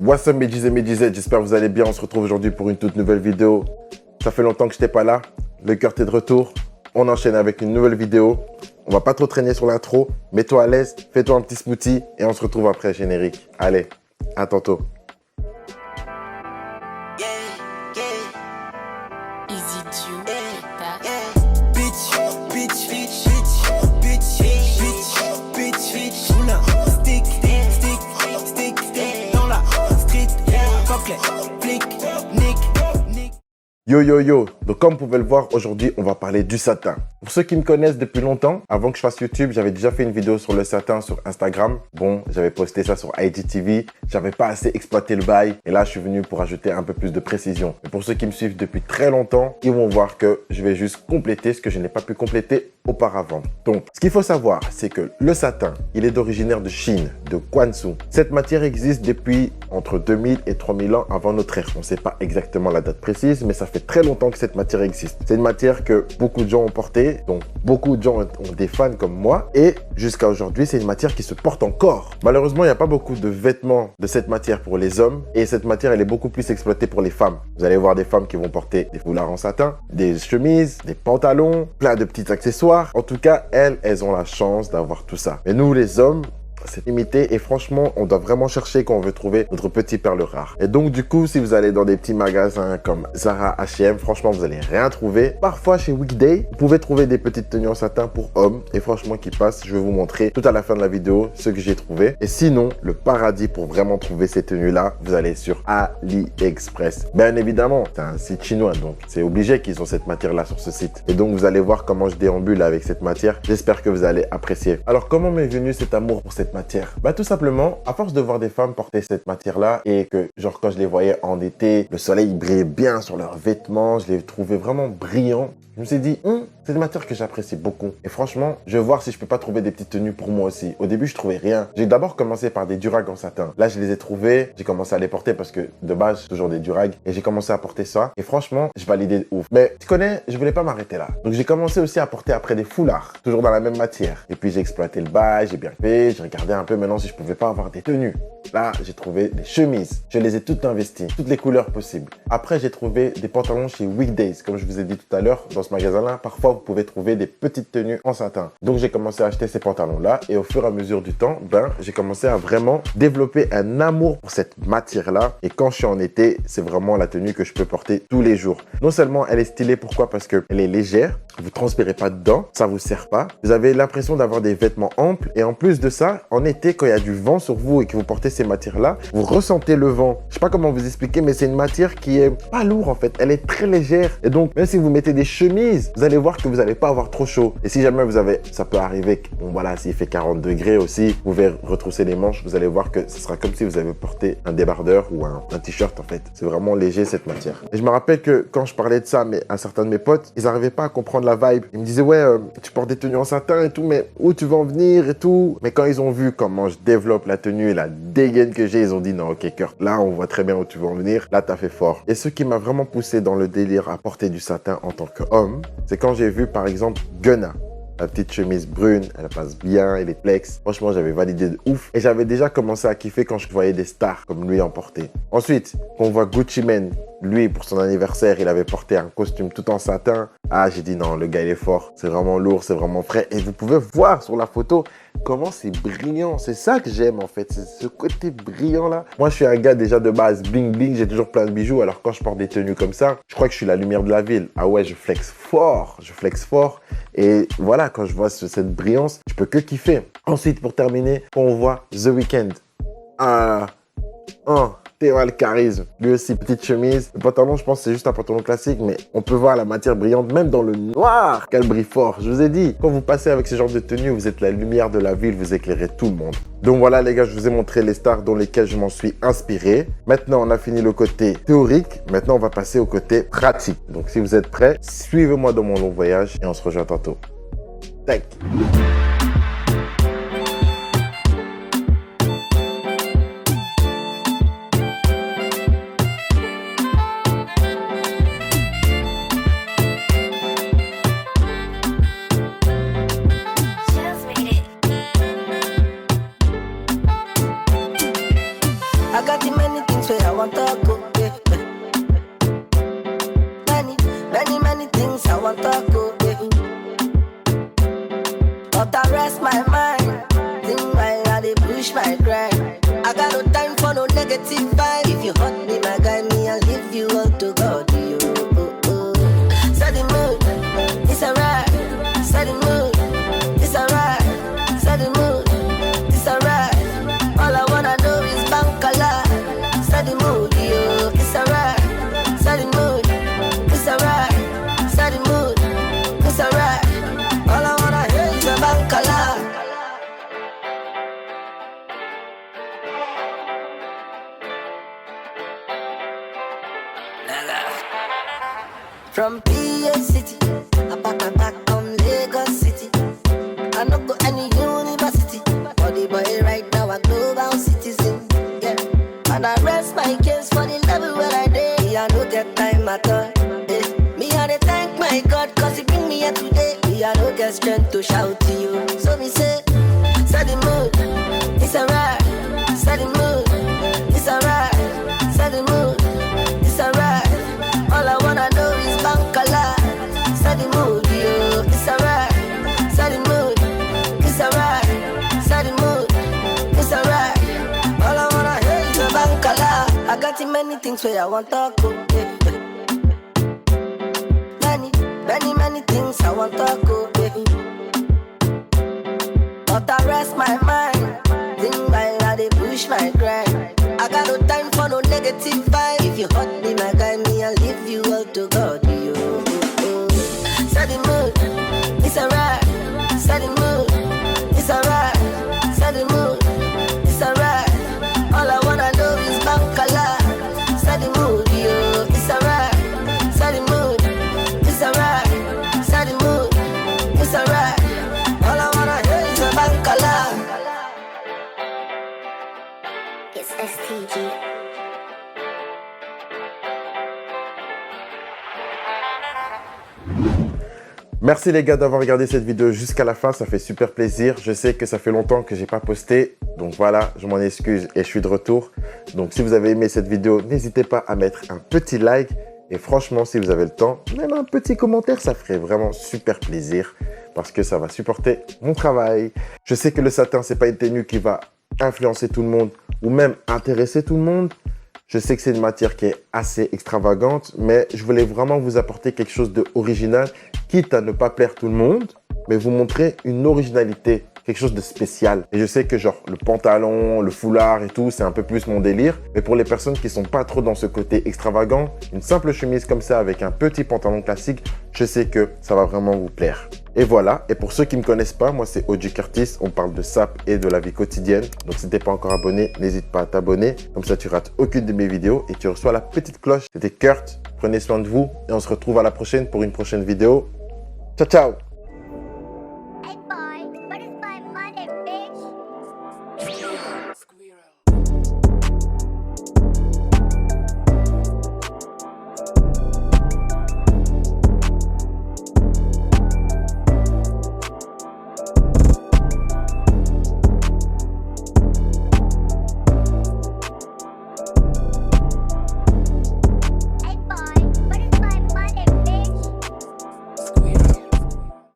What's up mes G's et mes GZ, j'espère que vous allez bien. On se retrouve aujourd'hui pour une toute nouvelle vidéo. Ça fait longtemps que je n'étais pas là, le cœur t'est de retour. On enchaîne avec une nouvelle vidéo. On va pas trop traîner sur l'intro. Mets-toi à l'aise, fais-toi un petit smoothie et on se retrouve après le générique. Allez, à tantôt. Yo yo yo, donc comme vous pouvez le voir, aujourd'hui on va parler du satin. Pour ceux qui me connaissent depuis longtemps, avant que je fasse YouTube, j'avais déjà fait une vidéo sur le satin sur Instagram. Bon, j'avais posté ça sur IGTV, j'avais pas assez exploité le bail et là je suis venu pour ajouter un peu plus de précision. Et pour ceux qui me suivent depuis très longtemps, ils vont voir que je vais juste compléter ce que je n'ai pas pu compléter auparavant. Donc, ce qu'il faut savoir, c'est que le satin, il est originaire de Chine, de Guangzhou. Cette matière existe depuis entre 2000 et 3000 ans avant notre ère. On ne sait pas exactement la date précise, mais ça fait très longtemps que cette matière existe. C'est une matière que beaucoup de gens ont portée, donc beaucoup de gens ont des fans comme moi, et jusqu'à aujourd'hui, c'est une matière qui se porte encore. Malheureusement, il n'y a pas beaucoup de vêtements de cette matière pour les hommes, et cette matière, elle est beaucoup plus exploitée pour les femmes. Vous allez voir des femmes qui vont porter des foulards en satin, des chemises, des pantalons, plein de petits accessoires. En tout cas, elles ont la chance d'avoir tout ça. Mais nous, les hommes, c'est limité et franchement, on doit vraiment chercher quand on veut trouver notre petit perle rare. Et donc, du coup, si vous allez dans des petits magasins comme Zara, H&M, franchement, vous allez rien trouver. Parfois, chez Weekday, vous pouvez trouver des petites tenues en satin pour hommes et franchement, qui passent. Je vais vous montrer tout à la fin de la vidéo ce que j'ai trouvé. Et sinon, le paradis pour vraiment trouver ces tenues-là, vous allez sur AliExpress. Bien évidemment, c'est un site chinois, donc c'est obligé qu'ils ont cette matière-là sur ce site. Et donc, vous allez voir comment je déambule avec cette matière. J'espère que vous allez apprécier. Alors, comment m'est venu cet amour pour cette matière? Bah tout simplement, à force de voir des femmes porter cette matière-là et que genre quand je les voyais en été, le soleil brillait bien sur leurs vêtements, je les trouvais vraiment brillants. Je me suis dit, c'est une matière que j'apprécie beaucoup. Et franchement, je vais voir si je peux pas trouver des petites tenues pour moi aussi. Au début, je trouvais rien. J'ai d'abord commencé par des durags en satin. Là, je les ai trouvés. J'ai commencé à les porter parce que de base, j'ai toujours des durags. Et j'ai commencé à porter ça. Et franchement, je validais de ouf. Mais tu connais, je voulais pas m'arrêter là. Donc, j'ai commencé aussi à porter après des foulards. Toujours dans la même matière. Et puis, j'ai exploité le bail, j'ai bien fait. J'ai regardé un peu maintenant si je pouvais pas avoir des tenues. Là, j'ai trouvé des chemises. Je les ai toutes investies. Toutes les couleurs possibles. Après, j'ai trouvé des pantalons chez Weekdays. Comme je vous ai dit tout à l'heure, dans ce magasin-là, parfois, vous pouvez trouver des petites tenues en satin. Donc, j'ai commencé à acheter ces pantalons-là. Et au fur et à mesure du temps, j'ai commencé à vraiment développer un amour pour cette matière-là. Et quand je suis en été, c'est vraiment la tenue que je peux porter tous les jours. Non seulement elle est stylée, pourquoi? Parce qu'elle est légère. Vous transpirez pas dedans, ça vous sert pas. Vous avez l'impression d'avoir des vêtements amples. Et en plus de ça, en été, quand il y a du vent sur vous et que vous portez ces matières-là, vous ressentez le vent. Je sais pas comment vous expliquer, mais c'est une matière qui est pas lourde en fait. Elle est très légère. Et donc, même si vous mettez des chemises, vous allez voir que vous n'allez pas avoir trop chaud. Et si jamais vous avez, ça peut arriver, bon voilà, s'il fait 40 degrés aussi, vous pouvez retrousser les manches, vous allez voir que ce sera comme si vous avez porté un débardeur ou un t-shirt en fait. C'est vraiment léger cette matière. Et je me rappelle que quand je parlais de ça à certains de mes potes, ils n'arrivaient pas à comprendre la vibe. Ils me disaient, ouais, tu portes des tenues en satin et tout, mais où tu vas en venir et tout. Mais quand ils ont vu comment je développe la tenue et la dégaine que j'ai, ils ont dit, non, ok, Kurt, là, on voit très bien où tu veux en venir. Là, t'as fait fort. Et ce qui m'a vraiment poussé dans le délire à porter du satin en tant qu'homme, c'est quand j'ai vu, par exemple, Gunna. La petite chemise brune, elle passe bien, elle est flex. Franchement, j'avais validé de ouf. Et j'avais déjà commencé à kiffer quand je voyais des stars comme lui en porter. Ensuite, on voit Gucci Mane. Lui, pour son anniversaire, il avait porté un costume tout en satin. Ah, j'ai dit non, le gars, il est fort. C'est vraiment lourd, c'est vraiment frais. Et vous pouvez voir sur la photo comment c'est brillant. C'est ça que j'aime en fait, c'est ce côté brillant là. Moi, je suis un gars déjà de base bling bling, j'ai toujours plein de bijoux. Alors quand je porte des tenues comme ça, je crois que je suis la lumière de la ville. Ah ouais, je flex fort, je flex fort. Et voilà, quand je vois cette brillance, je peux que kiffer. Ensuite, pour terminer, on voit The Weeknd. Le charisme. Lui aussi, petite chemise. Le pantalon, je pense que c'est juste un pantalon classique, mais on peut voir la matière brillante, même dans le noir, qu'elle brille fort. Je vous ai dit, quand vous passez avec ce genre de tenue, vous êtes la lumière de la ville, vous éclairez tout le monde. Donc voilà les gars, je vous ai montré les stars dans lesquelles je m'en suis inspiré. Maintenant, on a fini le côté théorique. Maintenant, on va passer au côté pratique. Donc si vous êtes prêts, suivez-moi dans mon long voyage et on se rejoint tantôt. Tac. I got too many things things where I want to go. Yeah. Many things I want to go. Yeah. But I rest my mind. Think while I dey push my grind. I got no time for no negative vibe. If you hurt me, my guy, me, I'll leave you all to God. You. Set the mood, it's alright. Set the mood, it's alright. Set the mood, it's alright. All I wanna know is Bankala. Set the mood, yo, it's alright. Set the mood, it's alright. Set the mood, it's alright. All I wanna hear is a Bankala. From PA City, I back on Lagos City. I no go any university, but the boy right now a global citizen. Yeah, and I rest my case for the level where I did. Me I no get time at all. Yeah. Me I dey thank my God 'cause He bring me here today. Me I no get strength to shout to you, so me say, set the mood, it's alright. Set the mood, it's alright. Set the mood, it's alright. All I wanna know is Bankala. Set the mood, yo, it's alright. Set the mood, it's alright. Set the mood, it's alright. All I wanna hear is a Bankala. I got many things where I want to go. Yeah. Many things I want to go. Yeah. But I rest my mind. Think while I dey push my grind. I got no time for no negative vibe. If you hurt me, my guy, me, I'll leave you all to God. You. Set the mood, it's alright. Set the mood, it's alright. Set the mood, it's alright. All I wanna know is Bankala. Set the mood, yo, it's alright. Set the mood, it's alright. Set the mood, it's alright. All I wanna hear is a Bankala. It's STG. Merci les gars d'avoir regardé cette vidéo jusqu'à la fin, ça fait super plaisir. Je sais que ça fait longtemps que j'ai pas posté, donc voilà, je m'en excuse et je suis de retour. Donc si vous avez aimé cette vidéo, n'hésitez pas à mettre un petit like. Et franchement, si vous avez le temps, même un petit commentaire, ça ferait vraiment super plaisir parce que ça va supporter mon travail. Je sais que le satin, c'est pas une tenue qui va influencer tout le monde ou même intéresser tout le monde. Je sais que c'est une matière qui est assez extravagante, mais je voulais vraiment vous apporter quelque chose d'original, quitte à ne pas plaire tout le monde, mais vous montrer une originalité, quelque chose de spécial. Et je sais que genre le pantalon, le foulard et tout, c'est un peu plus mon délire. Mais pour les personnes qui sont pas trop dans ce côté extravagant, une simple chemise comme ça avec un petit pantalon classique, je sais que ça va vraiment vous plaire. Et voilà, et pour ceux qui ne me connaissent pas, moi c'est OG Curtis, on parle de SAP et de la vie quotidienne. Donc si t'es pas encore abonné, n'hésite pas à t'abonner, comme ça tu rates aucune de mes vidéos et tu reçois la petite cloche. C'était Kurt, prenez soin de vous et on se retrouve à la prochaine pour une prochaine vidéo. Ciao ciao!